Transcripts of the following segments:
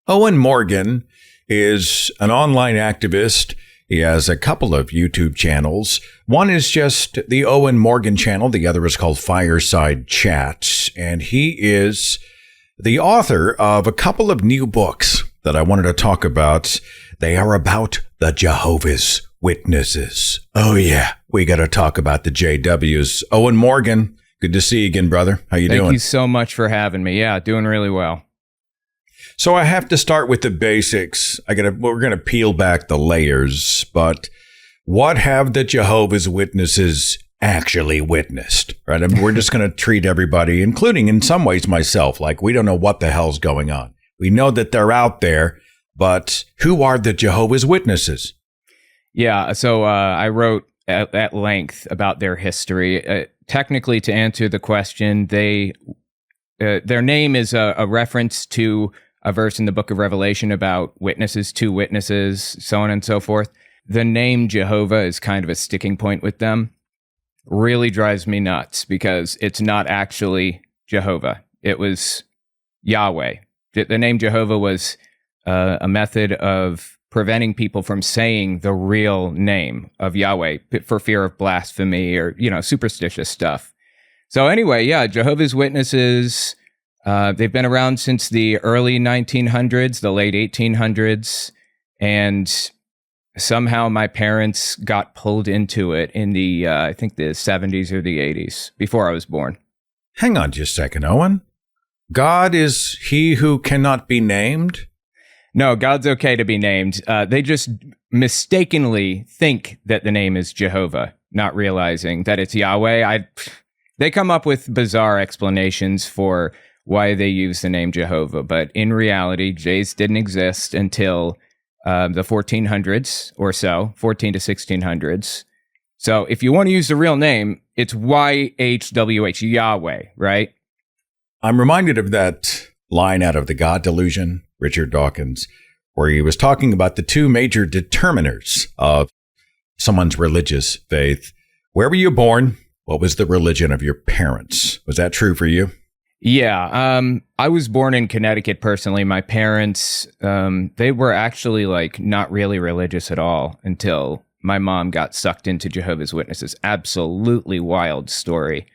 Owen Morgan is an online activist. He has a couple of YouTube channels. One is just the Owen Morgan channel. The other is called Fireside Chats. And he is the author of a couple of new books that I wanted to talk about. They are about the Jehovah's Witnesses. Oh, yeah. We got to talk about the JWs. Owen Morgan, good to see you again, brother. How you doing? Thank you so much for having me. Yeah, doing really well. So I have to start with the basics. We're going to peel back the layers, but what have the Jehovah's Witnesses actually witnessed? Right? I mean, we're just going to treat everybody, including in some ways myself, like we don't know what the hell's going on. We know that they're out there, but who are the Jehovah's Witnesses? Yeah, so I wrote at length about their history. Technically, to answer the question, their name is a reference to a verse in the book of Revelation about witnesses, two witnesses, so on and so forth. The name Jehovah is kind of a sticking point with them. Really drives me nuts because it's not actually Jehovah. It was Yahweh. The name Jehovah was a method of preventing people from saying the real name of Yahweh for fear of blasphemy or, superstitious stuff. So anyway, yeah, Jehovah's Witnesses, they've been around since the early 1900s, the late 1800s, and somehow my parents got pulled into it in the, I think the 70s or the 80s, before I was born. Hang on just a second, Owen. God is he who cannot be named? No, God's okay to be named. They just mistakenly think that the name is Jehovah, not realizing that it's Yahweh. They come up with bizarre explanations for why they use the name Jehovah, but in reality, J's didn't exist until the 1400s or so, 14 to 1600s. So if you want to use the real name, it's YHWH, Yahweh, right? I'm reminded of that line out of The God Delusion, Richard Dawkins, where he was talking about the two major determiners of someone's religious faith. Where were you born? What was the religion of your parents? Was that true for you? Yeah, I was born in Connecticut personally. My parents, they were actually not really religious at all until my mom got sucked into Jehovah's Witnesses. Absolutely wild story.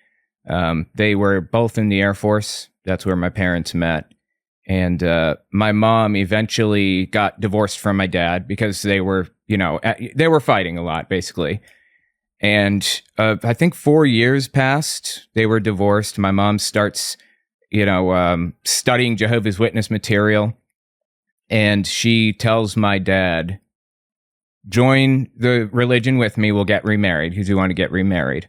They were both in the Air Force. That's where my parents met. And my mom eventually got divorced from my dad because they were fighting a lot, basically. And I think 4 years passed. They were divorced. My mom starts studying Jehovah's Witness material. And she tells my dad, join the religion with me, we'll get remarried, because we want to get remarried.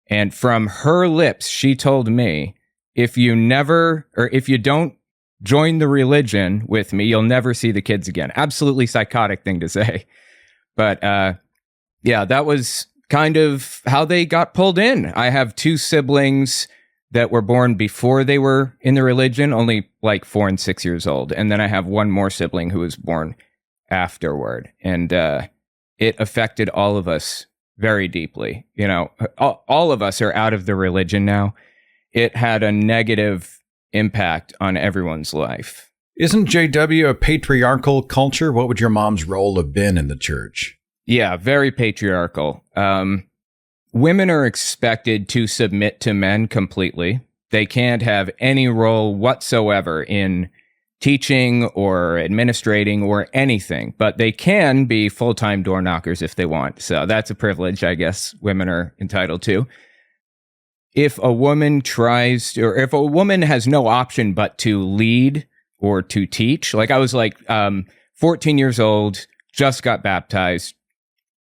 And from her lips, she told me, if you don't join the religion with me, you'll never see the kids again. Absolutely psychotic thing to say. But yeah, that was kind of how they got pulled in. I have two siblings that were born before they were in the religion, only 4 and 6 years old. And then I have one more sibling who was born afterward. And it affected all of us very deeply. All of us are out of the religion now. It had a negative impact on everyone's life. Isn't JW a patriarchal culture? What would your mom's role have been in the church? Yeah, very patriarchal. Women are expected to submit to men completely. They can't have any role whatsoever in teaching or administrating or anything, but they can be full-time door knockers if they want. So that's a privilege, I guess, women are entitled to. If a woman if a woman has no option but to lead or to teach, I was 14 years old, just got baptized,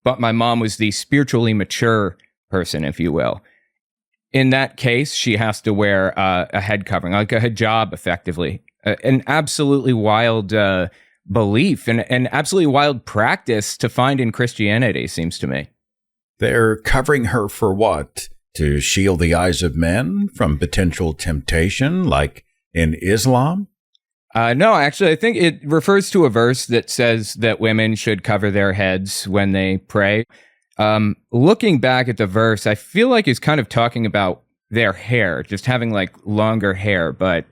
but my mom was the spiritually mature person, if you will. In that case, she has to wear a head covering, like a hijab, effectively. An absolutely wild belief and an absolutely wild practice to find in Christianity, seems to me. They're covering her for what? To shield the eyes of men from potential temptation, like in Islam? No, actually, I think it refers to a verse that says that women should cover their heads when they pray. Looking back at the verse, I feel like it's kind of talking about their hair, just having longer hair, but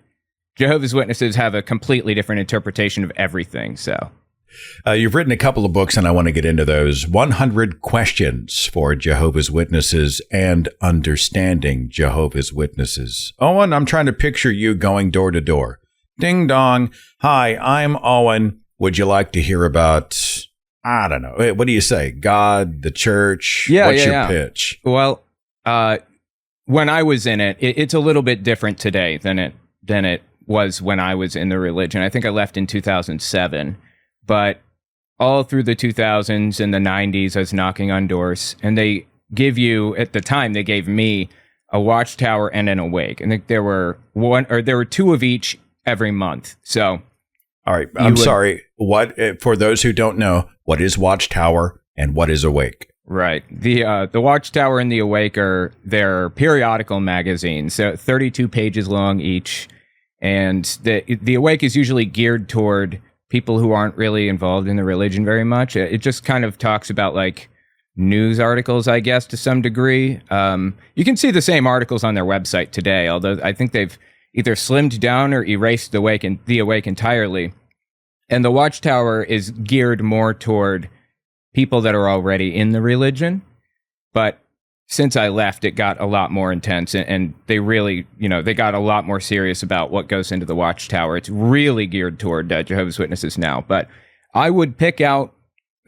Jehovah's Witnesses have a completely different interpretation of everything. So you've written a couple of books, and I want to get into those. 100 Questions for Jehovah's Witnesses and Understanding Jehovah's Witnesses. Owen, I'm trying to picture you going door to door. Ding dong. Hi, I'm Owen. Would you like to hear about, I don't know, what do you say? God, the church? What's your pitch? Well, when I was in it, it's a little bit different today than it was when I was in the religion. I think I left in 2007. But all through the 2000s and the 90s, I was knocking on doors, and they give you, at the time, they gave me a watchtower and an awake. I think there were two of each every month. So, all right, I'm sorry. What, for those who don't know, what is watchtower and what is awake? Right. The watchtower and the awake are their periodical magazines. So 32 pages long each, and the awake is usually geared toward people who aren't really involved in the religion very much. It just kind of talks about like news articles, I guess, to some degree. You can see the same articles on their website today, although I think they've either slimmed down or erased the awake entirely. And the watchtower is geared more toward people that are already in the religion. But since I left, it got a lot more intense, and they really, they got a lot more serious about what goes into the watchtower. It's really geared toward Jehovah's Witnesses now. But I would pick out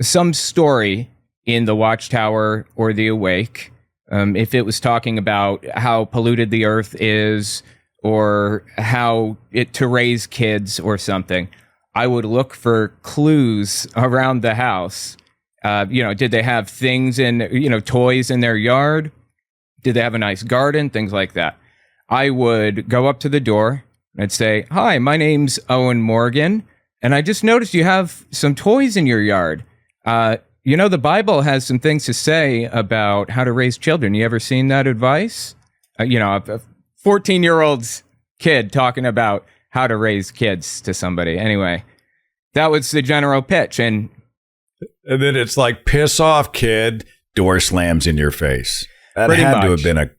some story in the watchtower or the awake, if it was talking about how polluted the earth is, or how to raise kids or something. I would look for clues around the house. Did they have things toys in their yard? Did they have a nice garden? Things like that. I would go up to the door and I'd say, "Hi, my name's Owen Morgan, and I just noticed you have some toys in your yard. The Bible has some things to say about how to raise children. You ever seen that advice?" A 14-year-old's kid talking about how to raise kids to somebody. Anyway, that was the general pitch. And then it's like, piss off, kid. Door slams in your face. That had to have been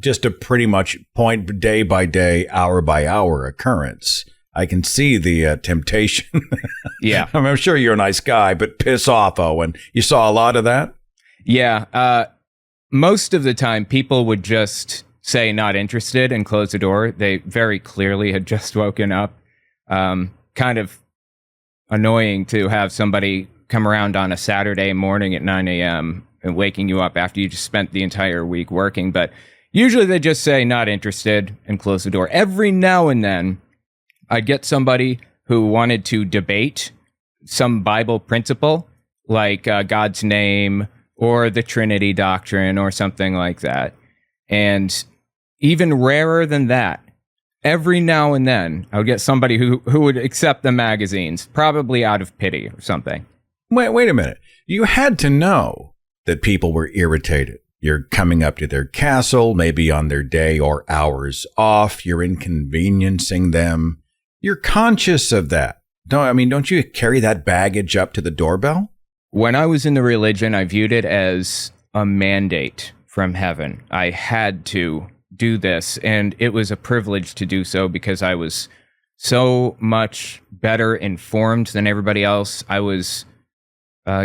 just a pretty much point day by day, hour by hour occurrence. I can see the temptation. Yeah. I'm sure you're a nice guy, but piss off, Owen. You saw a lot of that? Yeah. Most of the time, people would just say not interested and close the door. They very clearly had just woken up. Kind of annoying to have somebody come around on a Saturday morning at 9 a.m. and waking you up after you just spent the entire week working. But usually they just say not interested and close the door. Every now and then I'd get somebody who wanted to debate some Bible principle, like God's name or the Trinity doctrine or something like that. And even rarer than that, every now and then I would get somebody who would accept the magazines, probably out of pity or something. Wait a minute. You had to know that people were irritated. You're coming up to their castle, maybe on their day or hours off. You're inconveniencing them. You're conscious of that. Don't you carry that baggage up to the doorbell? When I was in the religion, I viewed it as a mandate from heaven. I had to do this, and it was a privilege to do so because I was so much better informed than everybody else. I was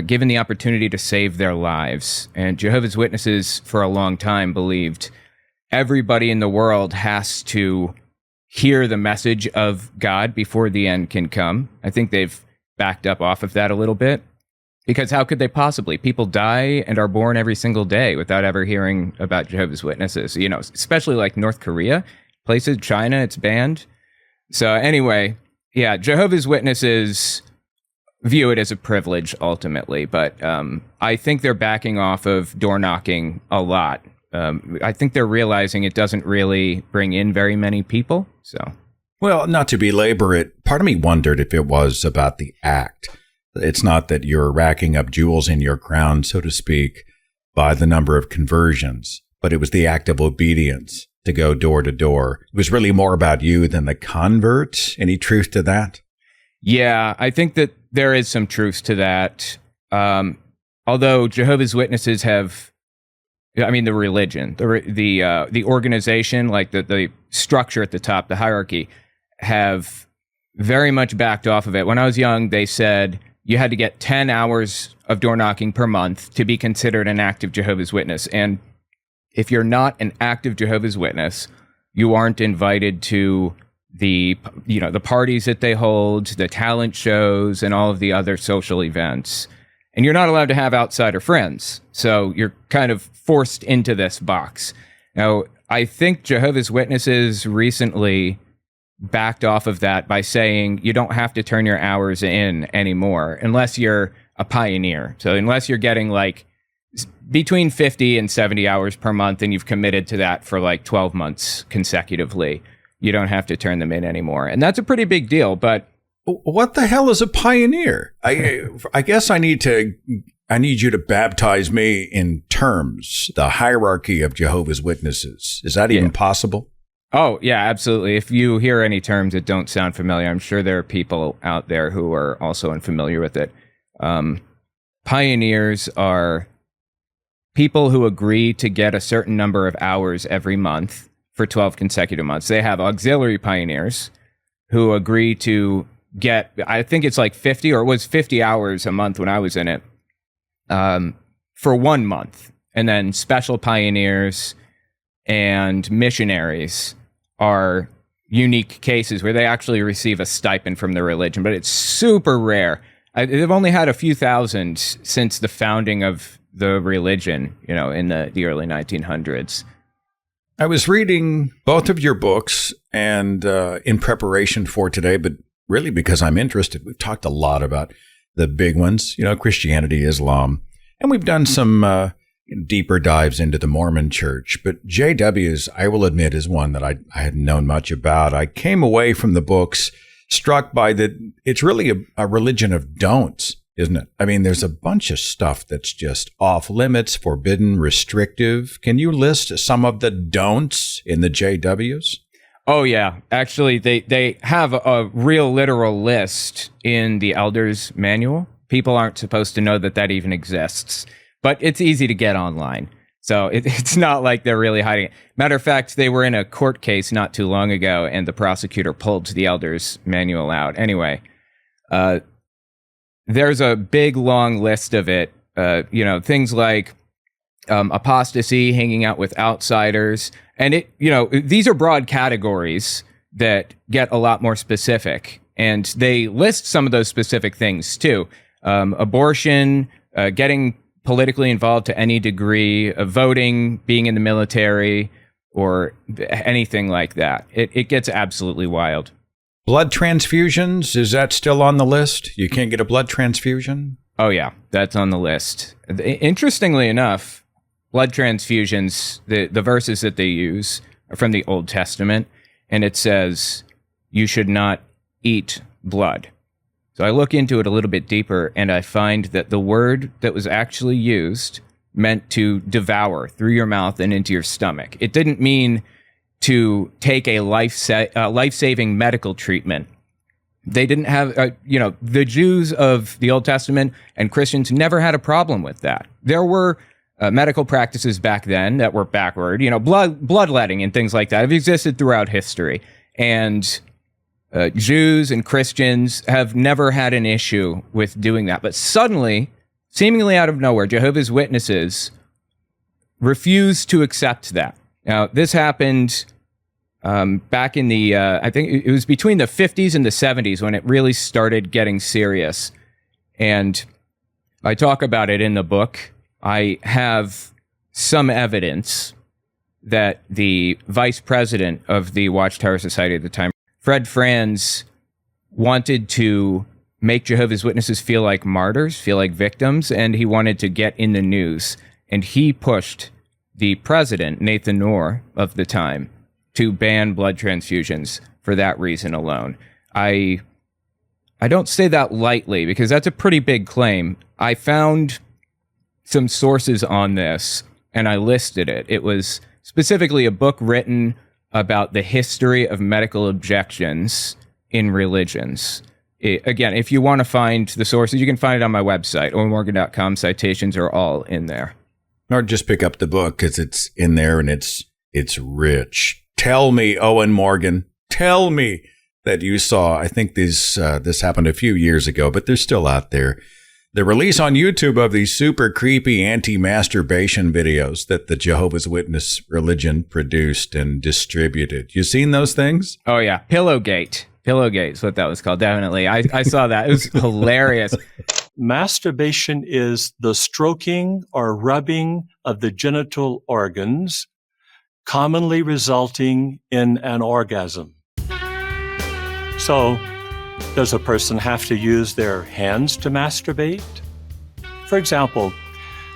given the opportunity to save their lives. And Jehovah's Witnesses for a long time believed everybody in the world has to hear the message of God before the end can come. I think they've backed up off of that a little bit, because how could they possibly? People die and are born every single day without ever hearing about Jehovah's Witnesses, especially like North Korea, places, China, it's banned. So anyway, yeah, Jehovah's Witnesses view it as a privilege ultimately, but I think they're backing off of door knocking a lot. I think they're realizing it doesn't really bring in very many people. So, well, not to belabor it, part of me wondered if it was about the act. It's not that you're racking up jewels in your crown, so to speak, by the number of conversions, but it was the act of obedience to go door to door. It was really more about you than the convert. Any truth to that? Yeah, I think that there is some truth to that. Although Jehovah's Witnesses have, the religion, the organization, like the structure at the top, the hierarchy, have very much backed off of it. When I was young, they said you had to get 10 hours of door knocking per month to be considered an active Jehovah's Witness. And if you're not an active Jehovah's Witness, you aren't invited to the parties that they hold, the talent shows, and all of the other social events. And you're not allowed to have outsider friends. So you're kind of forced into this box. Now, I think Jehovah's Witnesses recently backed off of that by saying you don't have to turn your hours in anymore unless you're a pioneer. So unless you're getting like between 50 and 70 hours per month and you've committed to that for like 12 months consecutively, you don't have to turn them in anymore. And that's a pretty big deal. But what the hell is a pioneer? I guess I need you to baptize me in terms, the hierarchy of Jehovah's Witnesses. Is that even possible? Oh, yeah, absolutely. If you hear any terms that don't sound familiar, I'm sure there are people out there who are also unfamiliar with it. Pioneers are people who agree to get a certain number of hours every month for 12 consecutive months. They have auxiliary pioneers who agree to get, I think it's like 50, or it was 50 hours a month when I was in it, for 1 month. And then special pioneers and missionaries are unique cases where they actually receive a stipend from the religion, but it's super rare. They've only had a few thousand since the founding of the religion, in the early 1900s. I was reading both of your books and in preparation for today, but really because I'm interested. We've talked a lot about the big ones, Christianity, Islam, and we've done some deeper dives into the Mormon church. But JW's, I will admit, is one that I hadn't known much about. I came away from the books struck by that it's really a religion of don'ts, isn't it? I mean, there's a bunch of stuff that's just off limits, forbidden, restrictive. Can you list some of the don'ts in the JWs? Oh, yeah. Actually, they have a real literal list in the Elders Manual. People aren't supposed to know that even exists. But it's easy to get online. So it's not like they're really hiding it. Matter of fact, they were in a court case not too long ago, and the prosecutor pulled the Elders Manual out. Anyway, there's a big, long list of it. Things like apostasy, hanging out with outsiders. And these are broad categories that get a lot more specific. And they list some of those specific things, too. Abortion, getting politically involved to any degree, of voting, being in the military, or anything like that. It gets absolutely wild. Blood transfusions, is that still on the list? You can't get a blood transfusion? Oh, yeah, that's on the list. Interestingly enough, blood transfusions, the verses that they use are from the Old Testament, and it says, you should not eat blood. So I look into it a little bit deeper, and I find that the word that was actually used meant to devour through your mouth and into your stomach. It didn't mean to take a life-saving medical treatment. They didn't have, the Jews of the Old Testament and Christians never had a problem with that. There were medical practices back then that were backward, bloodletting and things like that have existed throughout history. And Jews and Christians have never had an issue with doing that. But suddenly, seemingly out of nowhere, Jehovah's Witnesses refused to accept that. Now, this happened back in the, I think it was between the 50s and the 70s when it really started getting serious. And I talk about it in the book. I have some evidence that the vice president of the Watchtower Society at the time, Fred Franz, wanted to make Jehovah's Witnesses feel like martyrs, feel like victims, and he wanted to get in the news. And he pushed the president, Nathan Orr, of the time, to ban blood transfusions for that reason alone. I don't say that lightly, because that's a pretty big claim. I found some sources on this, and I listed it. It was specifically a book written about the history of medical objections in religions. Again, if you want to find the sources, you can find it on my website, owenmorgan.com. Citations are all in there. Or just pick up the book because it's in there and it's rich. Tell me, Owen Morgan, tell me that you saw. I think this happened a few years ago, but they're still out there. The release on YouTube of these super creepy anti-masturbation videos that the Jehovah's Witness religion produced and distributed. You seen those things? Oh, yeah. Pillowgate. Pillowgate is what that was called. Definitely. I saw that. It was hilarious. Masturbation is the stroking or rubbing of the genital organs, commonly resulting in an orgasm. So, does a person have to use their hands to masturbate? For example,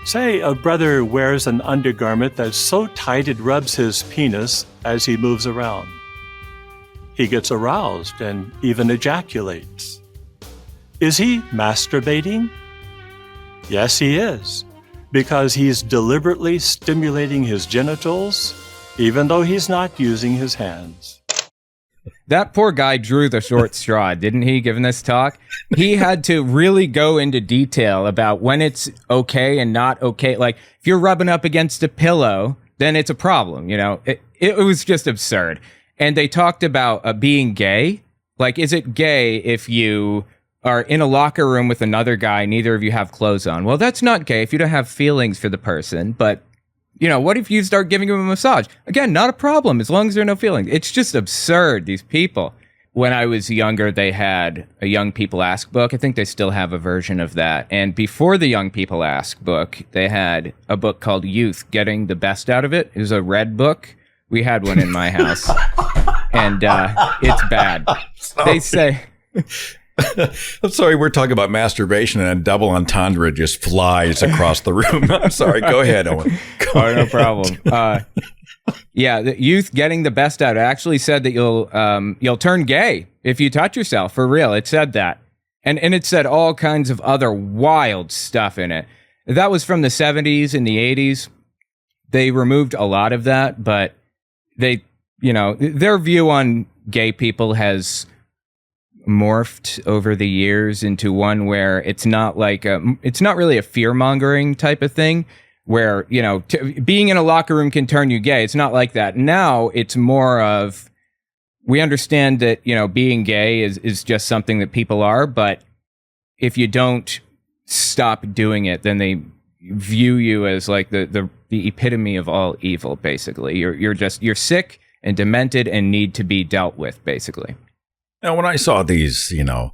say a brother wears an undergarment that's so tight it rubs his penis as he moves around. He gets aroused and even ejaculates. Is he masturbating? Yes, he is, because he's deliberately stimulating his genitals, even though he's not using his hands. That poor guy drew the short straw, didn't he, given this talk? He had to really go into detail about when it's okay and not okay. Like, if you're rubbing up against a pillow, then it's a problem, you know? It was just absurd. And they talked about being gay. Like, is it gay if you are in a locker room with another guy, neither of you have clothes on? Well, that's not gay if you don't have feelings for the person, but... You know, what if you start giving them a massage? Again, not a problem, as long as there are no feelings. It's just absurd, these people. When I was younger, they had a Young People Ask book. I think they still have a version of that. And before the Young People Ask book, they had a book called Youth, Getting the Best Out of It. It was a red book. We had one in my house. And it's bad. They say... I'm sorry, we're talking about masturbation and a double entendre just flies across the room. I'm sorry. Go ahead, Owen. No problem. Yeah, the Youth Getting the Best Out. It actually said that you'll turn gay if you touch yourself, for real. It said that. And it said all kinds of other wild stuff in it. That was from the 70s and the 80s. They removed a lot of that, but they, you know, their view on gay people has morphed over the years into one where it's not like it's not really a fear-mongering type of thing where, you know, being in a locker room can turn you gay. It's not like that. Now it's more of, we understand that, you know, being gay is just something that people are, but if you don't stop doing it, then they view you as like the epitome of all evil, basically. You're sick and demented and need to be dealt with, basically. Now, when I saw these, you know,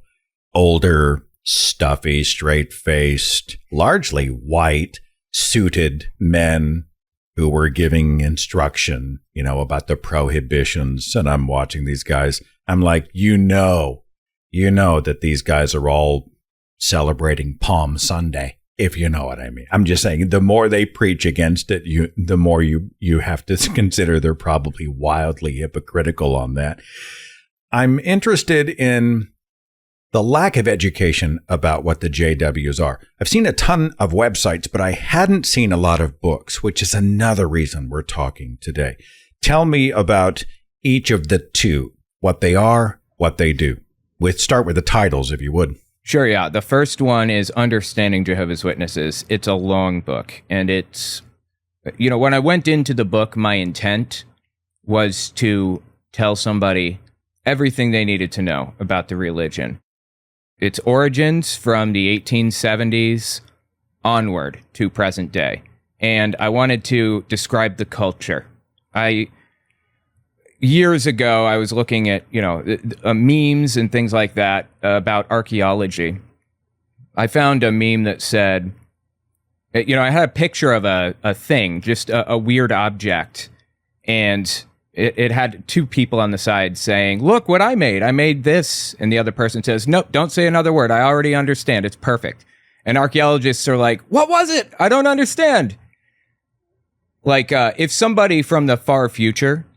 older, stuffy, straight-faced, largely white, suited men who were giving instruction, you know, about the prohibitions, and I'm watching these guys, I'm like, you know that these guys are all celebrating Palm Sunday, if you know what I mean. I'm just saying, the more they preach against it, the more you have to consider they're probably wildly hypocritical on that. I'm interested in the lack of education about what the JWs are. I've seen a ton of websites, but I hadn't seen a lot of books, which is another reason we're talking today. Tell me about each of the two, what they are, what they do. Start with the titles, if you would. Sure, yeah. The first one is Understanding Jehovah's Witnesses. It's a long book, and it's, you know, when I went into the book, my intent was to tell somebody everything they needed to know about the religion. Its origins from the 1870s onward to present day. And I wanted to describe the culture. Years ago, I was looking at, you know, memes and things like that about archaeology. I found a meme that said, you know, I had a picture of a thing, just a weird object, and it had two people on the side saying, look what I made. I made this. And the other person says, nope, don't say another word. I already understand. It's perfect. And archaeologists are like, what was it? I don't understand. Like, if somebody from the far future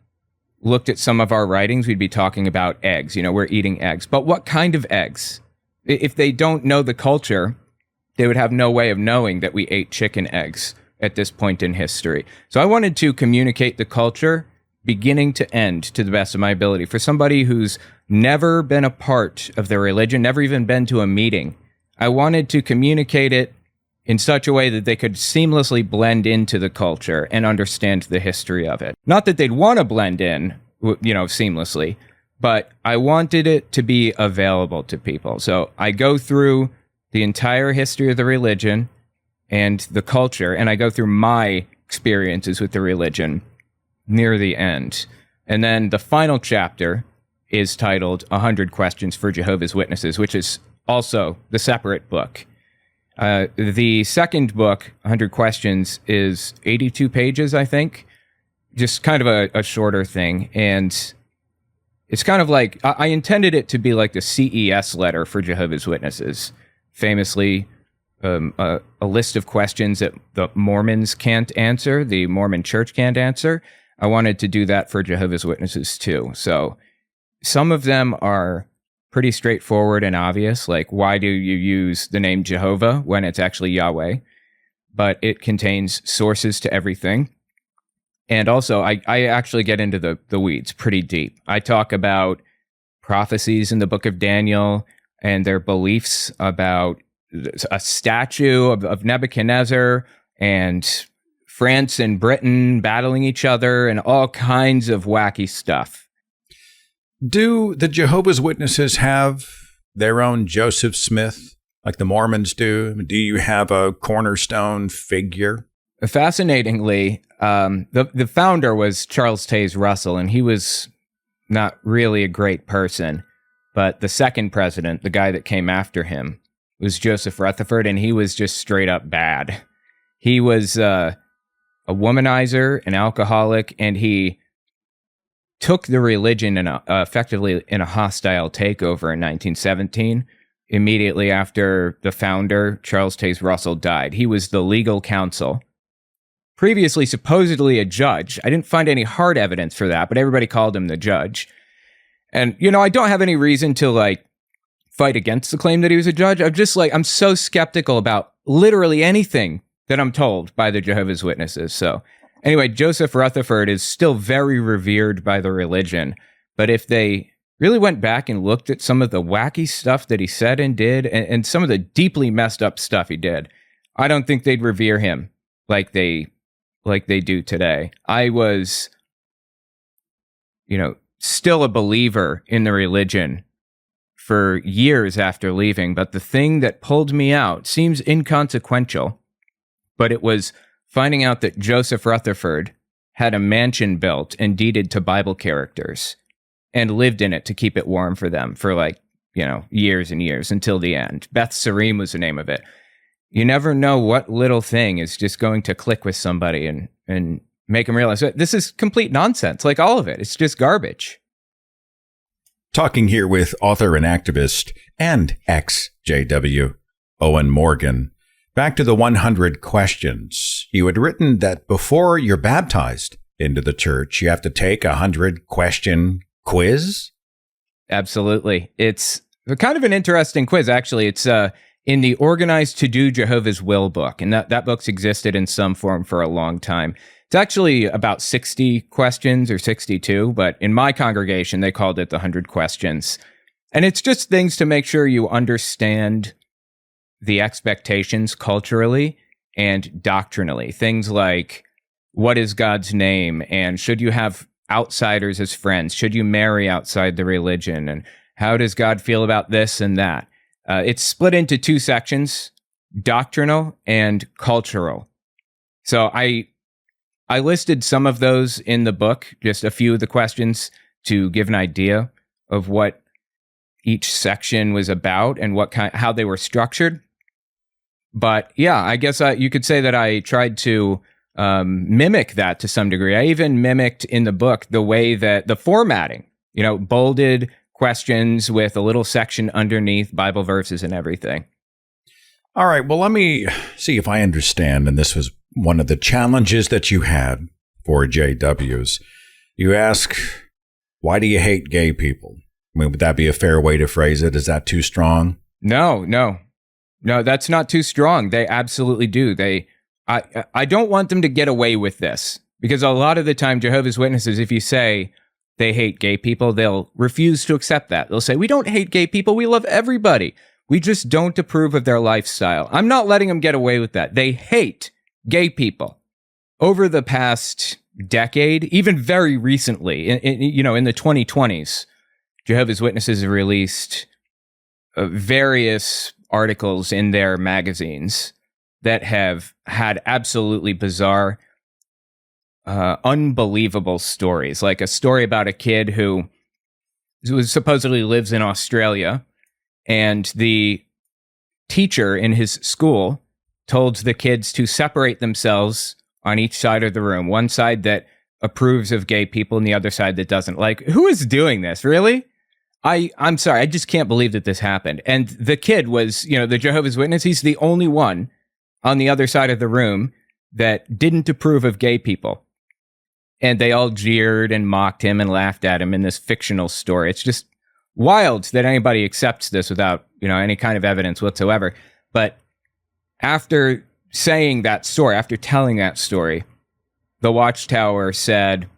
looked at some of our writings, we'd be talking about eggs. You know, we're eating eggs. But what kind of eggs? If they don't know the culture, they would have no way of knowing that we ate chicken eggs at this point in history. So I wanted to communicate the culture beginning to end to the best of my ability. For somebody who's never been a part of their religion, never even been to a meeting, I wanted to communicate it in such a way that they could seamlessly blend into the culture and understand the history of it. Not that they'd want to blend in, you know, seamlessly, but I wanted it to be available to people. So I go through the entire history of the religion and the culture, and I go through my experiences with the religion near the end. And then the final chapter is titled 100 Questions for Jehovah's Witnesses, which is also the separate book. The second book, 100 Questions, is 82 pages, I think. Just kind of a shorter thing. And it's kind of like, I intended it to be like the CES letter for Jehovah's Witnesses. Famously, a list of questions that the Mormons can't answer, the Mormon Church can't answer. I wanted to do that for Jehovah's Witnesses too. So some of them are pretty straightforward and obvious, like why do you use the name Jehovah when it's actually Yahweh? But it contains sources to everything. And also, I actually get into the weeds pretty deep. I talk about prophecies in the book of Daniel and their beliefs about a statue of Nebuchadnezzar and France and Britain battling each other and all kinds of wacky stuff. Do the Jehovah's Witnesses have their own Joseph Smith like the Mormons do? Do you have a cornerstone figure? Fascinatingly, the founder was Charles Taze Russell, and he was not really a great person. But the second president, the guy that came after him, was Joseph Rutherford, and he was just straight up bad. He was a womanizer, an alcoholic, and he took the religion effectively in a hostile takeover in 1917, immediately after the founder, Charles Taze Russell, died. He was the legal counsel. Previously supposedly a judge. I didn't find any hard evidence for that, but everybody called him the judge. And, I don't have any reason to, fight against the claim that he was a judge. I'm so skeptical about literally anything that I'm told by the Jehovah's Witnesses. So, anyway, Joseph Rutherford is still very revered by the religion. But if they really went back and looked at some of the wacky stuff that he said and did, and some of the deeply messed up stuff he did, I don't think they'd revere him like they do today. I was, still a believer in the religion for years after leaving, but the thing that pulled me out seems inconsequential, but it was finding out that Joseph Rutherford had a mansion built and deeded to Bible characters and lived in it to keep it warm for them for years and years until the end. Beth Sarim was the name of it. You never know what little thing is just going to click with somebody and make them realize that this is complete nonsense, like all of it. It's just garbage. Talking here with author and activist and ex-JW, Owen Morgan. Back to the 100 questions. You had written that before you're baptized into the church, you have to take a 100-question quiz? Absolutely. It's kind of an interesting quiz, actually. It's in the Organized to Do Jehovah's Will book, and that book's existed in some form for a long time. It's actually about 60 questions or 62, but in my congregation, they called it the 100 questions. And it's just things to make sure you understand the expectations culturally and doctrinally. Things like, what is God's name? And should you have outsiders as friends? Should you marry outside the religion? And how does God feel about this and that? It's split into two sections, doctrinal and cultural. So I listed some of those in the book, just a few of the questions to give an idea of what each section was about and how they were structured. But yeah, I guess you could say that I tried to mimic that to some degree. I even mimicked in the book the way that the formatting, bolded questions with a little section underneath, Bible verses and everything. All right, well, let me see if I understand. And this was one of the challenges that you had for JWs. You ask, why do you hate gay people? I mean, would that be a fair way to phrase it? Is that too strong? No, that's not too strong. They absolutely do. I don't want them to get away with this, because a lot of the time, Jehovah's Witnesses, if you say they hate gay people, they'll refuse to accept that. They'll say, we don't hate gay people. We love everybody. We just don't approve of their lifestyle. I'm not letting them get away with that. They hate gay people. Over the past decade, even very recently, in the 2020s, Jehovah's Witnesses have released various articles in their magazines that have had absolutely bizarre, unbelievable stories. Like a story about a kid who supposedly lives in Australia, and the teacher in his school told the kids to separate themselves on each side of the room. One side that approves of gay people and the other side that doesn't. Like, who is doing this? Really? I'm sorry. I just can't believe that this happened. And the kid was, the Jehovah's Witness. He's the only one on the other side of the room that didn't approve of gay people. And they all jeered and mocked him and laughed at him in this fictional story. It's just wild that anybody accepts this without, any kind of evidence whatsoever. But after saying that story, after telling that story, the Watchtower said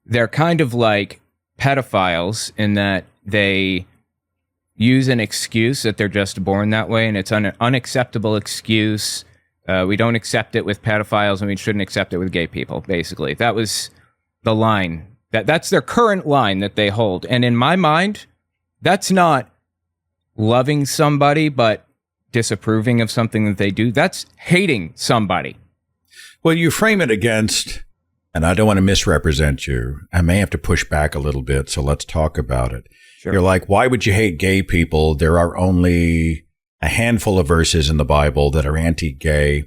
they're kind of like pedophiles in that they use an excuse that they're just born that way, and it's an unacceptable excuse. We don't accept it with pedophiles, and we shouldn't accept it with gay people, basically. That was the line. That's their current line that they hold. And in my mind, that's not loving somebody, but disapproving of something that they do. That's hating somebody. Well, you frame it against, and I don't want to misrepresent you. I may have to push back a little bit, so let's talk about it. Sure. You're like, why would you hate gay people? There are only a handful of verses in the Bible that are anti-gay.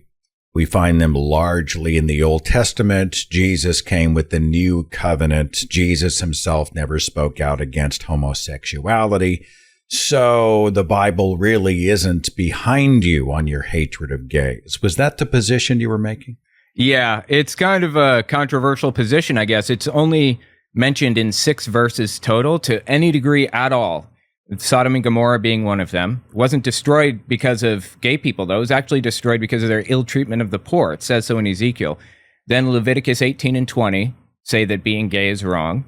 We find them largely in the Old Testament. Jesus came with the new covenant. Jesus himself never spoke out against homosexuality. So the Bible really isn't behind you on your hatred of gays. Was that the position you were making? Yeah, it's kind of a controversial position, I guess. It's only mentioned in 6 verses total to any degree at all. Sodom and Gomorrah being one of them. It wasn't destroyed because of gay people, though. It was actually destroyed because of their ill treatment of the poor. It says so in Ezekiel. Then Leviticus 18 and 20 say that being gay is wrong.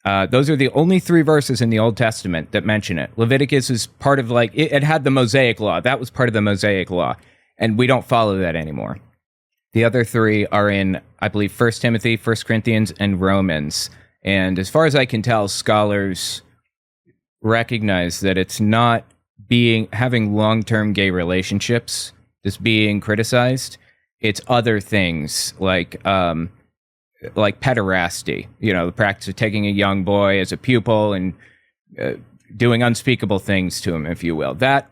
Those are the only 3 verses in the Old Testament that mention it. Leviticus is part of it had the Mosaic Law. That was part of the Mosaic Law. And we don't follow that anymore. The other 3 are in, I believe, 1 Timothy, 1 Corinthians, and Romans. And as far as I can tell, scholars recognize that it's not having long-term gay relationships that's being criticized. It's other things like pederasty, the practice of taking a young boy as a pupil and doing unspeakable things to him, if you will. That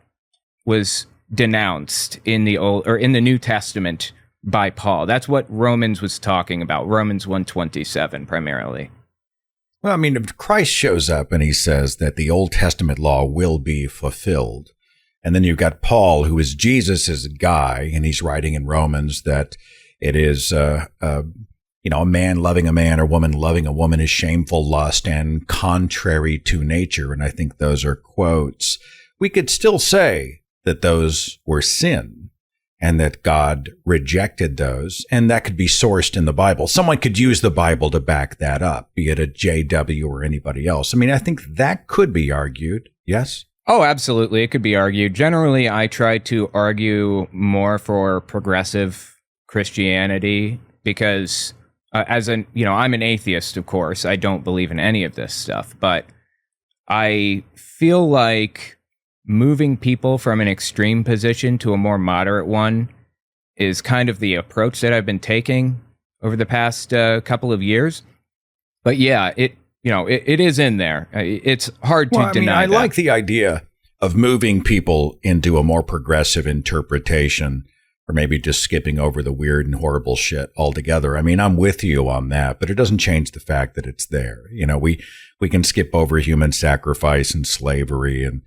was denounced in the New Testament by Paul. That's what Romans was talking about. Romans 1:27 primarily. Well, I mean, if Christ shows up and he says that the Old Testament law will be fulfilled, and then you've got Paul, who is Jesus' guy, and he's writing in Romans that it is, a man loving a man or woman loving a woman is shameful lust and contrary to nature. And I think those are quotes. We could still say that those were sin and that God rejected those, and that could be sourced in the Bible. Someone could use the Bible to back that up, be it a JW or anybody else. I mean, I think that could be argued. Yes? Oh, absolutely. It could be argued. Generally, I try to argue more for progressive Christianity because I'm an atheist, of course. I don't believe in any of this stuff, but I feel like moving people from an extreme position to a more moderate one is kind of the approach that I've been taking over the past couple of years. But yeah, it is in there. It's hard to deny. I like the idea of moving people into a more progressive interpretation, or maybe just skipping over the weird and horrible shit altogether. I mean, I'm with you on that, but it doesn't change the fact that it's there. We can skip over human sacrifice and slavery and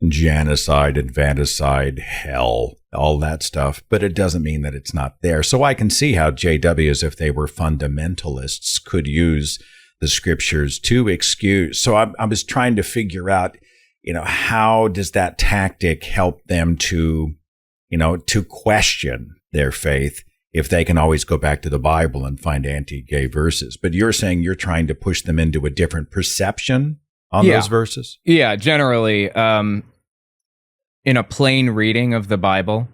genocide, infanticide, hell, all that stuff, but it doesn't mean that it's not there. So I can see how JWs, if they were fundamentalists, could use the scriptures to excuse. So I was trying to figure out, how does that tactic help them to question their faith if they can always go back to the Bible and find anti-gay verses. But you're saying you're trying to push them into a different perception on those verses? Yeah, generally. In a plain reading of the Bible,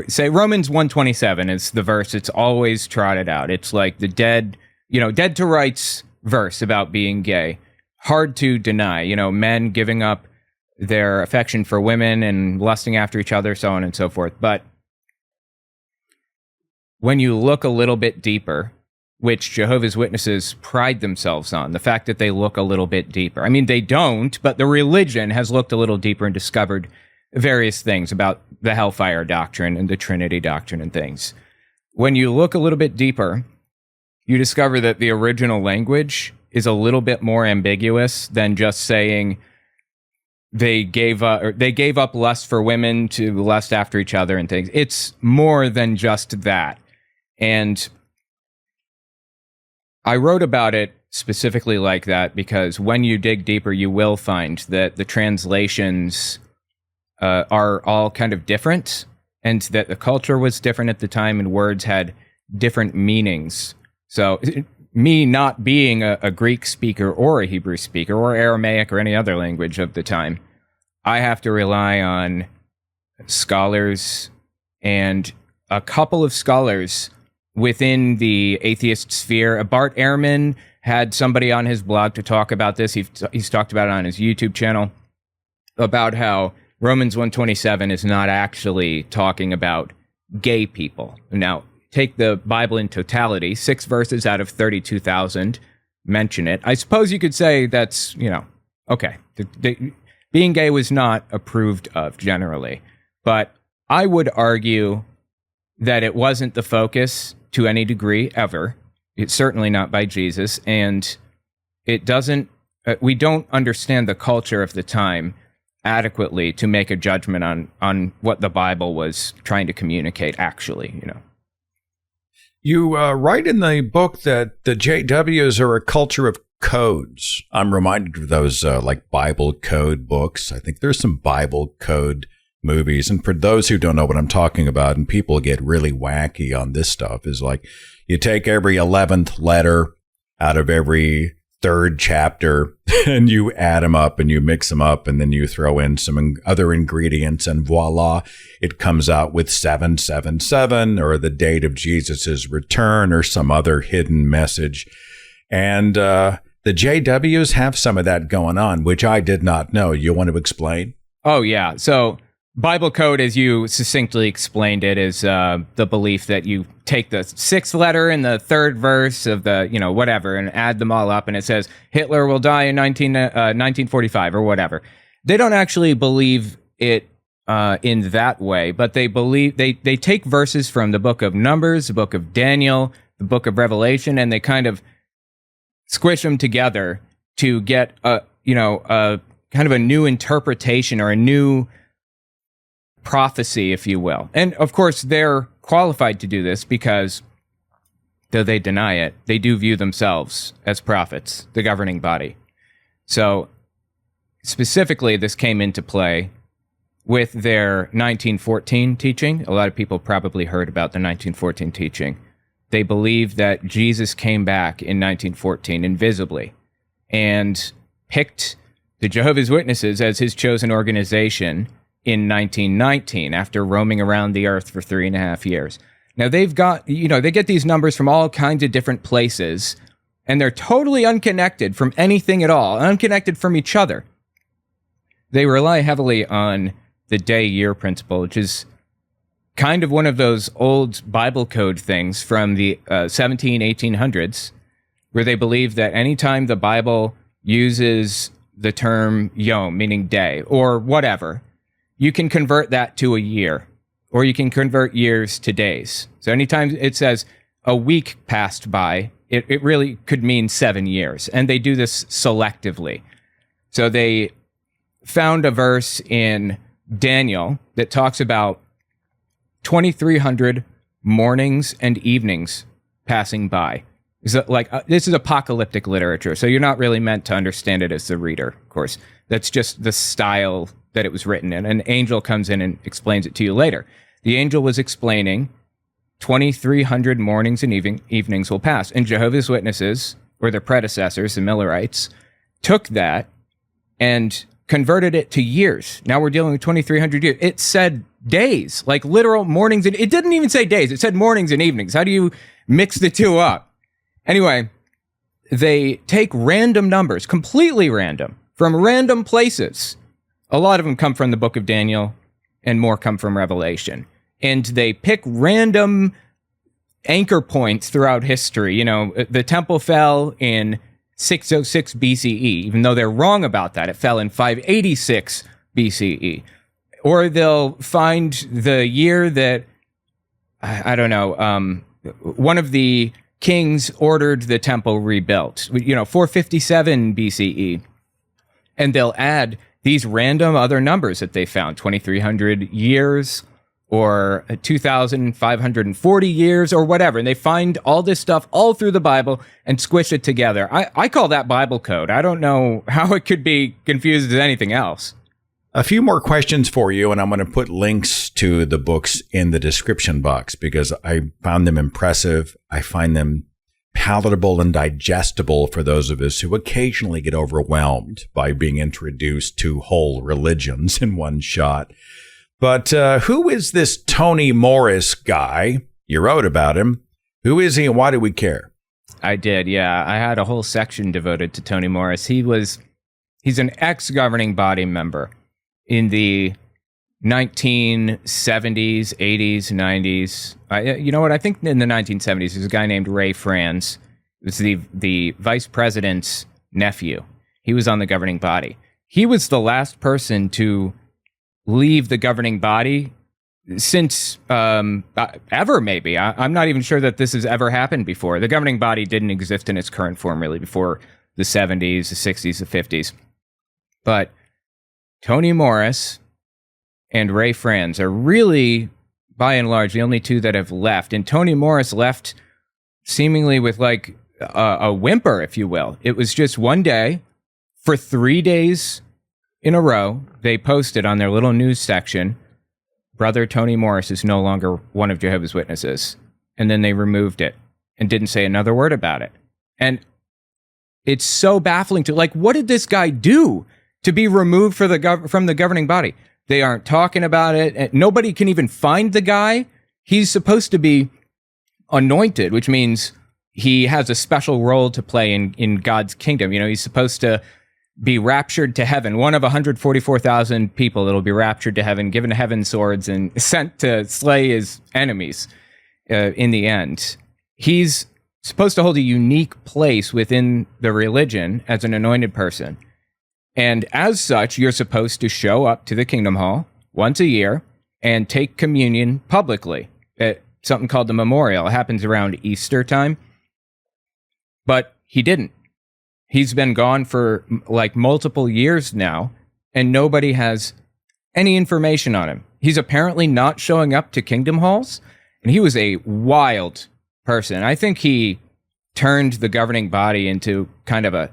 say Romans 1:27 is the verse it's always trotted out. It's like the dead to rights verse about being gay. hard to deny. Men giving up their affection for women and lusting after each other, so on and so forth. But when you look a little bit deeper, which Jehovah's Witnesses pride themselves on, the fact that they look a little bit deeper. I mean, they don't, but the religion has looked a little deeper and discovered various things about the hellfire doctrine and the Trinity doctrine and things. When you look a little bit deeper, you discover that the original language is a little bit more ambiguous than just saying they gave up lust for women to lust after each other and things. It's more than just that. And I wrote about it specifically like that because when you dig deeper, you will find that the translations are all kind of different, and that the culture was different at the time and words had different meanings. So me not being a Greek speaker or a Hebrew speaker or Aramaic or any other language of the time, I have to rely on scholars, and a couple of scholars within the atheist sphere. Bart Ehrman had somebody on his blog to talk about this. He's talked about it on his YouTube channel, about how Romans 1:27 is not actually talking about gay people. Now, take the Bible in totality, 6 verses out of 32,000 mention it. I suppose you could say that's, okay. Being gay was not approved of generally, but I would argue that it wasn't the focus to any degree ever. It's certainly not by Jesus, and it doesn't. We don't understand the culture of the time adequately to make a judgment on what the Bible was trying to communicate. Actually, You write in the book that the JWs are a culture of codes. I'm reminded of those like Bible code books. I think there's some Bible code movies. And for those who don't know what I'm talking about, and people get really wacky on this stuff, is like you take every 11th letter out of every 3rd chapter and you add them up and you mix them up, and then you throw in some other ingredients, and voila, it comes out with 777 or the date of Jesus's return or some other hidden message. And the JWs have some of that going on, which I did not know. You want to explain? Oh, yeah. So Bible code, as you succinctly explained it, is the belief that you take the 6th letter in the 3rd verse of the, whatever, and add them all up, and it says Hitler will die in 1945 or whatever. They don't actually believe it in that way, but they believe they take verses from the book of Numbers, the book of Daniel, the book of Revelation, and they kind of squish them together to get a kind of a new interpretation or a new prophecy, if you will. And of course, they're qualified to do this because, though they deny it, they do view themselves as prophets, the governing body. So specifically, this came into play with their 1914 teaching. A lot of people probably heard about the 1914 teaching. They believe that Jesus came back in 1914 invisibly and picked the Jehovah's Witnesses as his chosen organization in 1919 after roaming around the earth for 3.5 years. Now they've got, they get these numbers from all kinds of different places, and they're totally unconnected from anything at all, unconnected from each other. They rely heavily on the day-year principle, which is kind of one of those old Bible code things from the 1800s, where they believe that anytime the Bible uses the term yom, meaning day, or whatever, you can convert that to a year, or you can convert years to days. So anytime it says a week passed by, it really could mean 7 years, and they do this selectively. So they found a verse in Daniel that talks about 2,300 mornings and evenings passing by. This is apocalyptic literature, so you're not really meant to understand it as the reader, of course. That's just the style that it was written in. An angel comes in and explains it to you later. The angel was explaining 2,300 mornings and evenings will pass. And Jehovah's Witnesses, or their predecessors, the Millerites, took that and converted it to years. Now we're dealing with 2,300 years. It said days, like literal mornings. And it didn't even say days. It said mornings and evenings. How do you mix the two up? Anyway, they take random numbers, completely random, from random places. A lot of them come from the book of Daniel, and more come from Revelation. And they pick random anchor points throughout history. You know, the temple fell in 606 BCE, even though they're wrong about that. It fell in 586 BCE. Or they'll find the year that, I don't know, one of the kings ordered the temple rebuilt, 457 BCE. And they'll add these random other numbers that they found, 2,300 years or 2,540 years or whatever. And they find all this stuff all through the Bible and squish it together. I call that Bible code. I don't know how it could be confused as anything else. A few more questions for you, and I'm going to put links to the books in the description box because I found them impressive. I find them palatable and digestible for those of us who occasionally get overwhelmed by being introduced to whole religions in one shot. But who is this Tony Morris guy? You wrote about him. Who is he and why do we care? I did, yeah. I had a whole section devoted to Tony Morris. He's an ex-governing body member in the 1970s, 80s, 90s. You know what? I think in the 1970s, there's a guy named Ray Franz. It was the vice president's nephew. He was on the governing body. He was the last person to leave the governing body since ever, maybe. I'm not even sure that this has ever happened before. The governing body didn't exist in its current form, really, before the 70s, the 60s, the 50s. But Tony Morris and Ray Franz are really, by and large, the only two that have left. And Tony Morris left seemingly with like a whimper, if you will. It was just one day for 3 days in a row. They posted on their little news section, Brother Tony Morris is no longer one of Jehovah's Witnesses. And then they removed it and didn't say another word about it. And it's so baffling to, like, what did this guy do to be removed from the governing body? They aren't talking about it. Nobody can even find the guy. He's supposed to be anointed, which means he has a special role to play in God's kingdom. You know, he's supposed to be raptured to heaven, one of 144,000 people that'll be raptured to heaven, given heaven's swords, and sent to slay his enemies in the end. He's supposed to hold a unique place within the religion as an anointed person. And as such, you're supposed to show up to the Kingdom Hall once a year and take communion publicly at something called the Memorial. It happens around Easter time. But he didn't. He's been gone for like multiple years now, and nobody has any information on him. He's apparently not showing up to Kingdom Halls, and he was a wild person. I think he turned the governing body into kind of a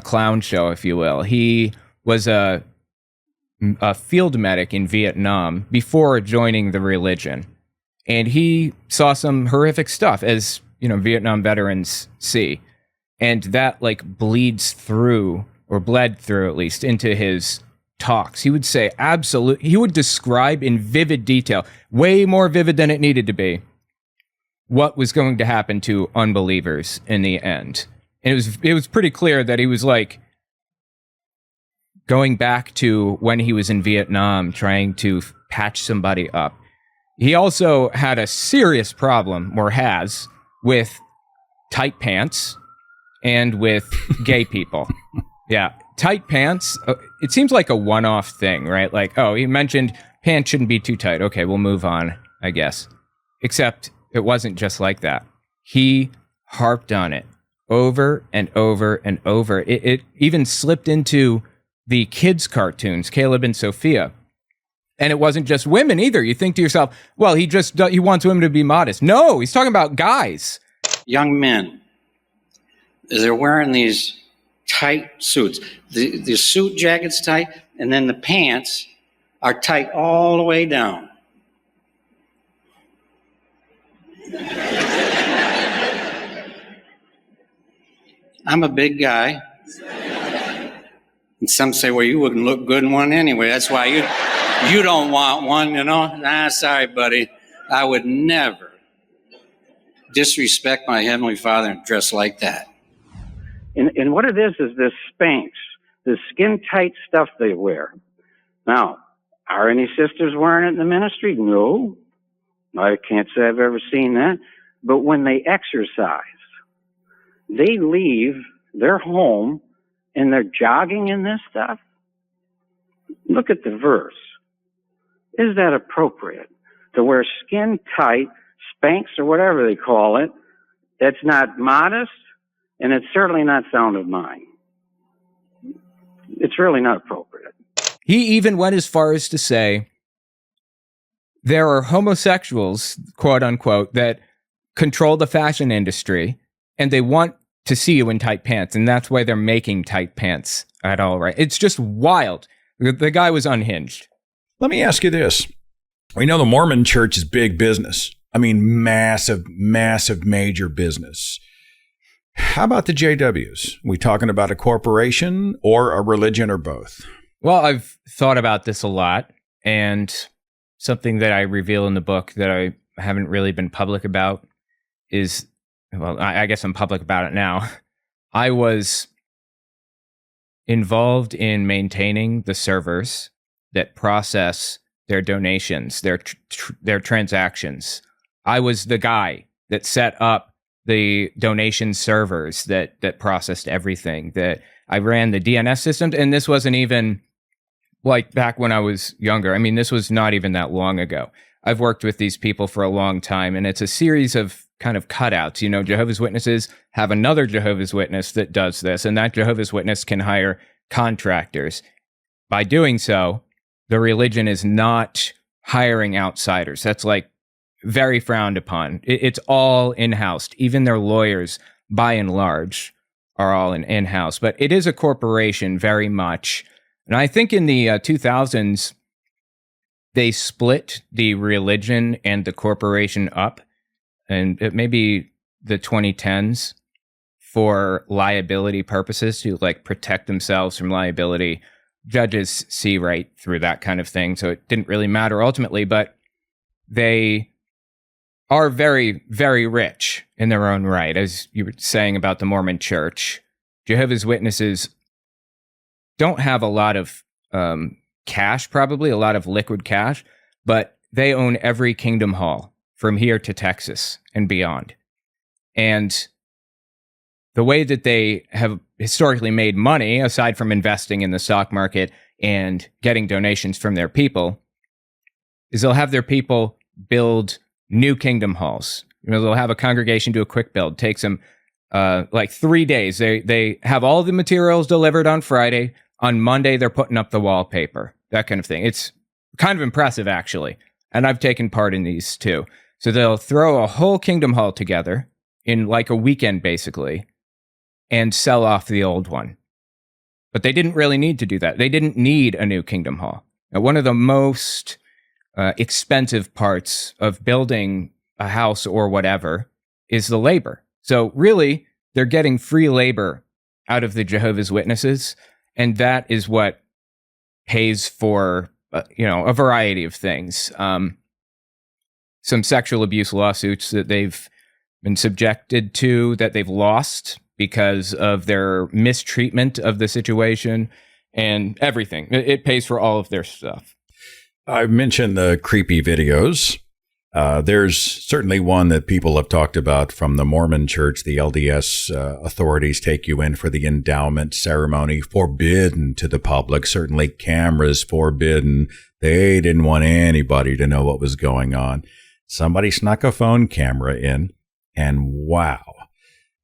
clown show, if you will. He was a field medic in Vietnam before joining the religion, and he saw some horrific stuff, as Vietnam veterans see. And that bleeds through, or bled through at least, into his talks. He would say he would describe in vivid detail, way more vivid than it needed to be, what was going to happen to unbelievers in the end. And it was pretty clear that he was going back to when he was in Vietnam, trying to patch somebody up. He also had a serious problem, or has, with tight pants and with gay people. Yeah, tight pants. It seems like a one-off thing, right? He mentioned pants shouldn't be too tight. Okay, we'll move on, I guess. Except it wasn't just like that. He harped on it over and over and over. It even slipped into the kids' cartoons, Caleb and Sophia. And it wasn't just women either. You think to yourself, well, he wants women to be modest. No, he's talking about guys. Young men, they're wearing these tight suits. The suit jacket's tight, and then the pants are tight all the way down. I'm a big guy. And some say, well, you wouldn't look good in one anyway. That's why you don't want one, sorry, buddy. I would never disrespect my Heavenly Father and dress like that. And what it is this Spanx, this skin-tight stuff they wear. Now, are any sisters wearing it in the ministry? No. I can't say I've ever seen that. But when they exercise, they leave their home and they're jogging in this stuff. Look at the verse. Is that appropriate to wear skin-tight Spanx or whatever they call it? That's not modest, and it's certainly not sound of mind. It's really not appropriate. He even went as far as to say there are homosexuals, quote unquote, that control the fashion industry, and they want to see you in tight pants, and that's why they're making tight pants at all, right? It's just wild. The guy was unhinged. Let me ask you this. We know the Mormon church is big business. I mean, massive, massive, major business. How about the JWs? We talking about a corporation or a religion or both? Well, I've thought about this a lot, and something that I reveal in the book that I haven't really been public about is, well, I guess I'm public about it now. I was involved in maintaining the servers that process their donations, their transactions. I was the guy that set up the donation servers that processed everything. That I ran the DNS systems, and this wasn't even like back when I was younger. I mean, this was not even that long ago. I've worked with these people for a long time, and it's a series of kind of cutouts. You know, Jehovah's Witnesses have another Jehovah's Witness that does this, and that Jehovah's Witness can hire contractors. By doing so, the religion is not hiring outsiders. That's like very frowned upon. It's all in-house. Even their lawyers, by and large, are all in-house. But it is a corporation very much. And I think in the 2000s, they split the religion and the corporation up. And it may be the 2010s for liability purposes to like protect themselves from liability. Judges see right through that kind of thing. So it didn't really matter ultimately, but they are very, very rich in their own right. As you were saying about the Mormon church, Jehovah's Witnesses don't have a lot of cash, probably a lot of liquid cash, but they own every Kingdom Hall from here to Texas and beyond. And the way that they have historically made money, aside from investing in the stock market and getting donations from their people, is they'll have their people build new Kingdom Halls. You know, they'll have a congregation do a quick build. Takes them like 3 days. They have all the materials delivered on Friday. On Monday, they're putting up the wallpaper, that kind of thing. It's kind of impressive, actually. And I've taken part in these too. So they'll throw a whole Kingdom Hall together in like a weekend, basically, and sell off the old one. But they didn't really need to do that. They didn't need a new Kingdom Hall. Now, one of the most expensive parts of building a house or whatever is the labor. So really, they're getting free labor out of the Jehovah's Witnesses, and that is what pays for a variety of things. Some sexual abuse lawsuits that they've been subjected to that they've lost because of their mistreatment of the situation and everything. It pays for all of their stuff. I mentioned the creepy videos. There's certainly one that people have talked about from the Mormon church. The LDS authorities take you in for the endowment ceremony, forbidden to the public, certainly cameras forbidden. They didn't want anybody to know what was going on. Somebody snuck a phone camera in, and wow.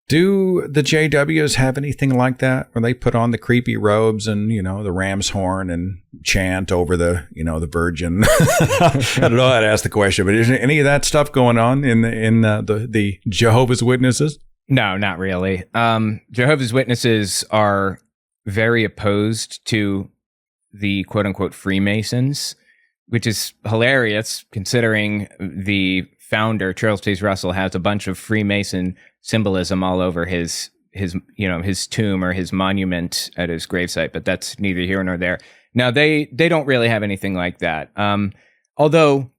Do the JWs have anything like that where they put on the creepy robes and, the ram's horn and chant over the Virgin? I don't know how to ask the question, but is there any of that stuff going on in the Jehovah's Witnesses? No, not really. Jehovah's Witnesses are very opposed to the quote unquote Freemasons, which is hilarious considering the founder, Charles Taze Russell, has a bunch of Freemason symbolism all over his tomb or his monument at his gravesite, but that's neither here nor there. Now, they don't really have anything like that. Although,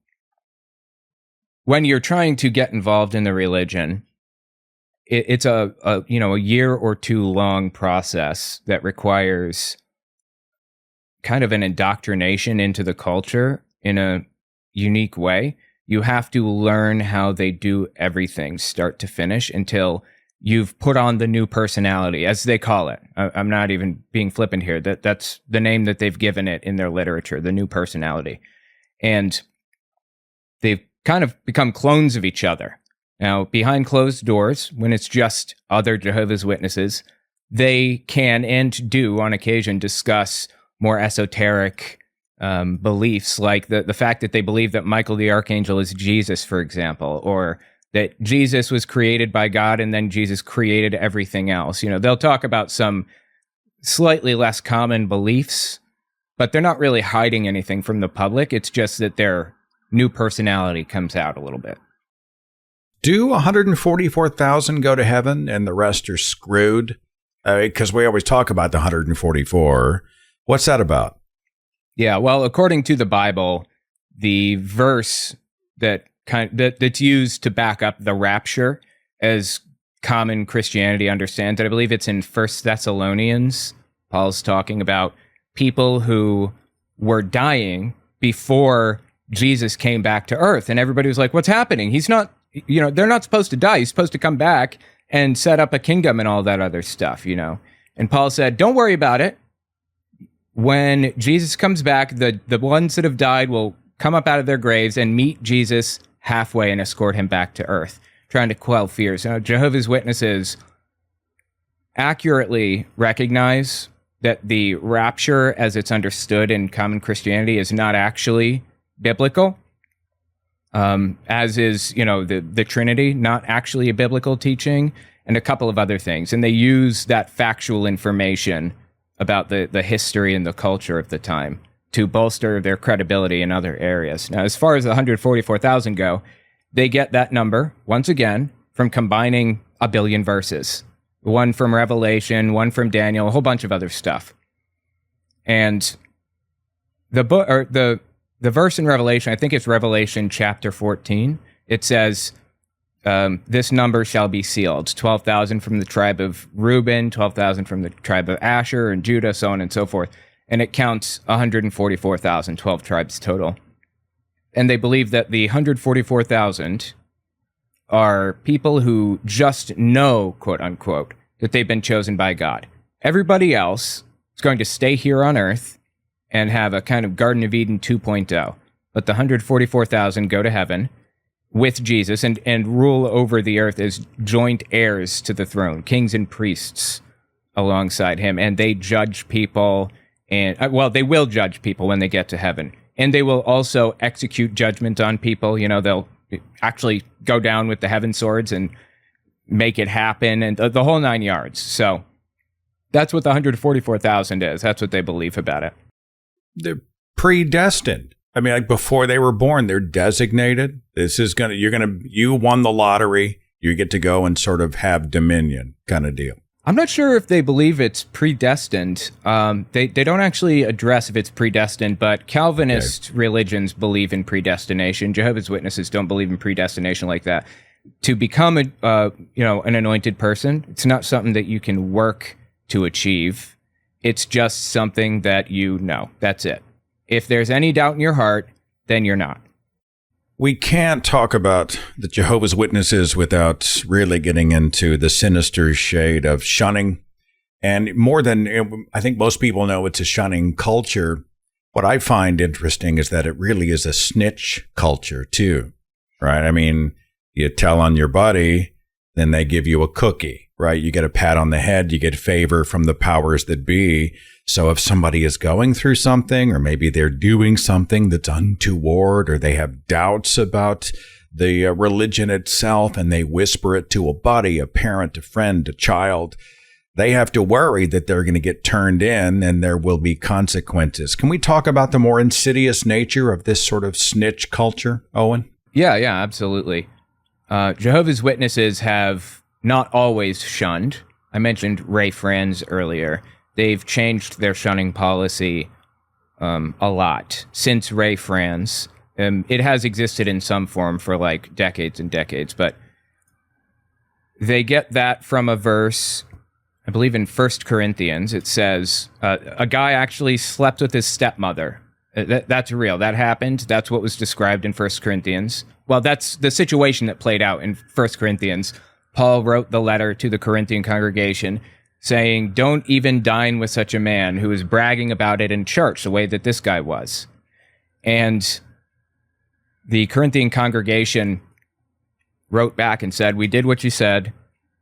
when you're trying to get involved in the religion, it's a year or two long process that requires kind of an indoctrination into the culture in a unique way. You have to learn how they do everything start to finish until you've put on the new personality, as they call it. I'm not even being flippant here. That's the name that they've given it in their literature, the new personality. And they've kind of become clones of each other. Now, behind closed doors, when it's just other Jehovah's Witnesses, they can and do on occasion discuss more esoteric beliefs, like the fact that they believe that Michael the Archangel is Jesus, for example, or that Jesus was created by God and then Jesus created everything else. They'll talk about some slightly less common beliefs, but they're not really hiding anything from the public. It's just that their new personality comes out a little bit. Do 144,000 go to heaven and the rest are screwed? Because we always talk about the 144. What's that about? Yeah, well, according to the Bible, the verse that's used to back up the rapture as common Christianity understands it, I believe it's in 1 Thessalonians. Paul's talking about people who were dying before Jesus came back to earth. And everybody was like, what's happening? He's not, they're not supposed to die. He's supposed to come back and set up a kingdom and all that other stuff, And Paul said, don't worry about it. When Jesus comes back, the ones that have died will come up out of their graves and meet Jesus halfway and escort him back to earth, trying to quell fears. Now, Jehovah's Witnesses accurately recognize that the rapture, as it's understood in common Christianity, is not actually biblical, as is, the Trinity, not actually a biblical teaching, and a couple of other things. And they use that factual information about the history and the culture of the time to bolster their credibility in other areas. Now, as far as the 144,000 go, they get that number, once again, from combining a billion verses. One from Revelation, one from Daniel, a whole bunch of other stuff. And the book, or the verse in Revelation, I think it's Revelation chapter 14, it says, this number shall be sealed. 12,000 from the tribe of Reuben, 12,000 from the tribe of Asher and Judah, so on and so forth. And it counts 144,000, 12 tribes total. And they believe that the 144,000 are people who just know, quote unquote, that they've been chosen by God. Everybody else is going to stay here on earth and have a kind of Garden of Eden 2.0. But the 144,000 go to heaven with Jesus and rule over the earth as joint heirs to the throne, kings and priests alongside him. And they judge people, and they will judge people when they get to heaven. And they will also execute judgment on people. They'll actually go down with the heaven swords and make it happen, and the whole 9 yards. So that's what the 144,000 is. That's what they believe about it. They're predestined. I mean, like before they were born, they're designated. You won the lottery. You get to go and sort of have dominion kind of deal. I'm not sure if they believe it's predestined. They don't actually address if it's predestined, but Calvinist religions believe in predestination. Jehovah's Witnesses don't believe in predestination like that. To become an anointed person, it's not something that you can work to achieve. It's just something that you know. That's it. If there's any doubt in your heart, then you're not. We can't talk about the Jehovah's Witnesses without really getting into the sinister shade of shunning. And more than, I think most people know it's a shunning culture. What I find interesting is that it really is a snitch culture too, right? I mean, you tell on your buddy, then they give you a cookie, right? You get a pat on the head, you get favor from the powers that be. So if somebody is going through something, or maybe they're doing something that's untoward, or they have doubts about the religion itself, and they whisper it to a buddy, a parent, a friend, a child, they have to worry that they're going to get turned in and there will be consequences. Can we talk about the more insidious nature of this sort of snitch culture, Owen? Yeah, absolutely. Jehovah's Witnesses have not always shunned. I mentioned Ray Franz earlier. They've changed their shunning policy a lot since Ray Franz. It has existed in some form for like decades and decades, but they get that from a verse, I believe in 1 Corinthians. It says a guy actually slept with his stepmother. That's real. That happened. That's what was described in 1 Corinthians. Well, that's the situation that played out in 1 Corinthians. Paul wrote the letter to the Corinthian congregation saying, don't even dine with such a man, who was bragging about it in church the way that this guy was. And the Corinthian congregation wrote back and said, we did what you said,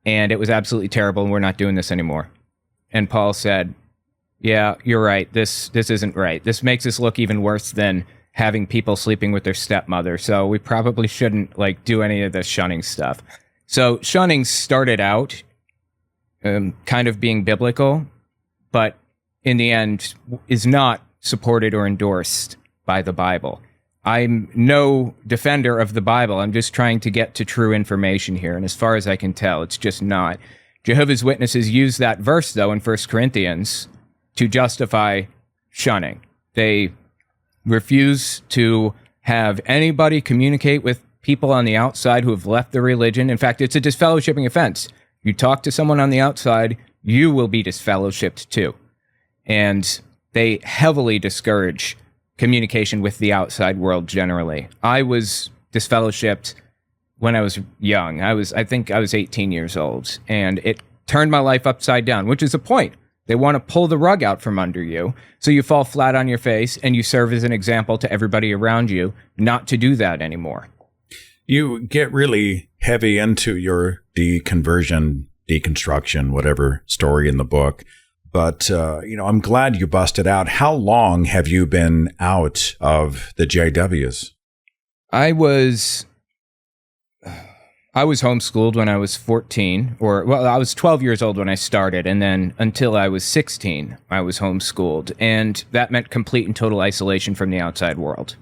and it was absolutely terrible, and we're not doing this anymore. And Paul said, yeah, you're right. This isn't right. This makes us look even worse than having people sleeping with their stepmother. So we probably shouldn't do any of this shunning stuff. So shunning started out kind of being biblical, but in the end is not supported or endorsed by the Bible. I'm no defender of the Bible. I'm just trying to get to true information here. And as far as I can tell, it's just not. Jehovah's Witnesses use that verse, though, in 1 Corinthians to justify shunning. They refuse to have anybody communicate with people on the outside who have left the religion. In fact, it's a disfellowshipping offense. You talk to someone on the outside, you will be disfellowshipped too. And they heavily discourage communication with the outside world generally. I was disfellowshipped when I was young. I think I was 18 years old, and it turned my life upside down, which is the point. They want to pull the rug out from under you, so you fall flat on your face, and you serve as an example to everybody around you not to do that anymore. You get really heavy into your deconversion, deconstruction, whatever story in the book. But, I'm glad you busted out. How long have you been out of the JWs? I was homeschooled when I was 14, I was 12 years old when I started, and then until I was 16, I was homeschooled, and that meant complete and total isolation from the outside world.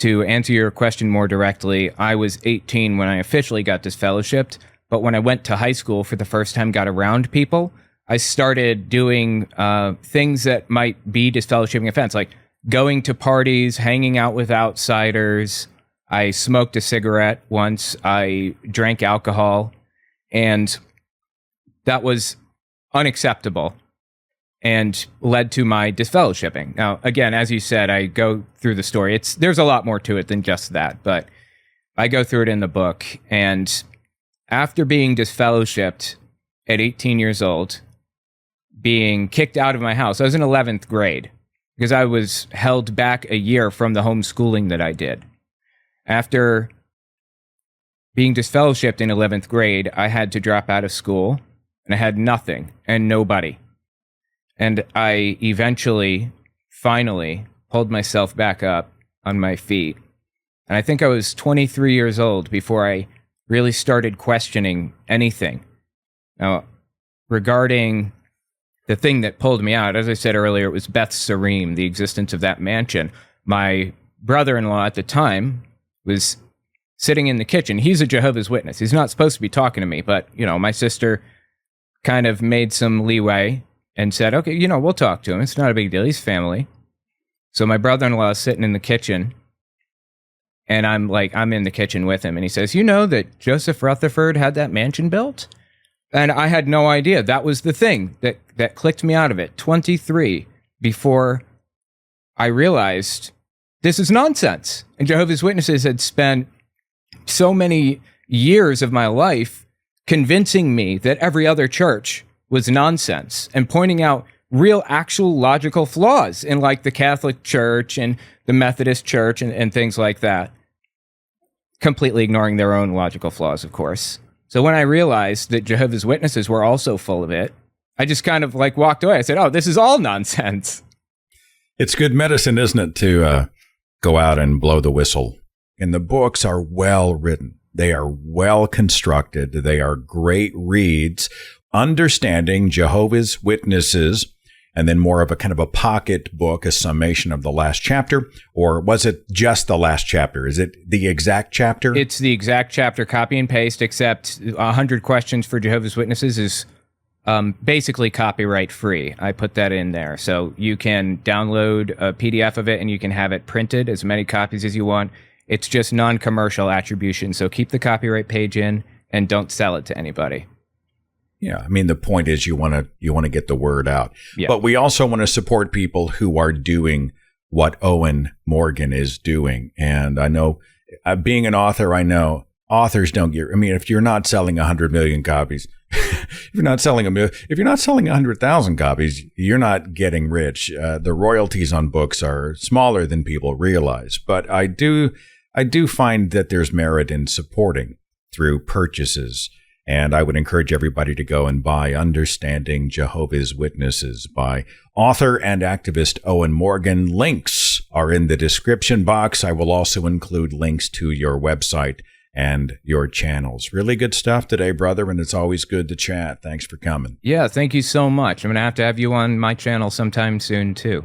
To answer your question more directly, I was 18 when I officially got disfellowshipped, but when I went to high school for the first time, got around people, I started doing things that might be disfellowshipping offense, like going to parties, hanging out with outsiders. I smoked a cigarette once. I drank alcohol, and that was unacceptable and led to my disfellowshipping. Now, again, as you said, I go through the story. There's a lot more to it than just that, but I go through it in the book. And after being disfellowshipped at 18 years old, being kicked out of my house, I was in 11th grade because I was held back a year from the homeschooling that I did. After being disfellowshipped in 11th grade, I had to drop out of school, and I had nothing and nobody. And I eventually, finally, pulled myself back up on my feet. And I think I was 23 years old before I really started questioning anything. Now, regarding the thing that pulled me out, as I said earlier, it was Beth Sareem, the existence of that mansion. My brother-in-law at the time was sitting in the kitchen. He's a Jehovah's Witness. He's not supposed to be talking to me, but, my sister kind of made some leeway and said, okay, we'll talk to him. It's not a big deal. He's family. So my brother-in-law is sitting in the kitchen, and I'm in the kitchen with him, and he says, you know that Joseph Rutherford had that mansion built? And I had no idea. That was the thing that clicked me out of it. 23 before I realized this is nonsense. And Jehovah's Witnesses had spent so many years of my life convincing me that every other church was nonsense and pointing out real, actual logical flaws in the Catholic Church and the Methodist Church and things like that. Completely ignoring their own logical flaws, of course. So when I realized that Jehovah's Witnesses were also full of it, I just kind of walked away. I said, oh, this is all nonsense. It's good medicine, isn't it, to go out and blow the whistle. And the books are well written. They are well constructed. They are great reads. Understanding Jehovah's Witnesses, and then more of a kind of a pocket book, a summation of the last chapter, or was it just the last chapter? Is it the exact chapter? It's the exact chapter, copy and paste, except 100 Questions for Jehovah's Witnesses is basically copyright free. I put that in there. So you can download a PDF of it and you can have it printed, as many copies as you want. It's just non-commercial attribution. So keep the copyright page in and don't sell it to anybody. Yeah, I mean, the point is you want to get the word out. Yeah. But we also want to support people who are doing what Owen Morgan is doing. And I know, being an author, I know authors don't get, I mean, if you're not selling 100 million copies, if you're not selling 100,000 copies, you're not getting rich. The royalties on books are smaller than people realize. But I do find that there's merit in supporting through purchases. And I would encourage everybody to go and buy Understanding Jehovah's Witnesses by author and activist Owen Morgan. Links are in the description box. I will also include links to your website and your channels. Really good stuff today, brother, and it's always good to chat. Thanks for coming. Yeah, thank you so much. I'm going to have you on my channel sometime soon, too.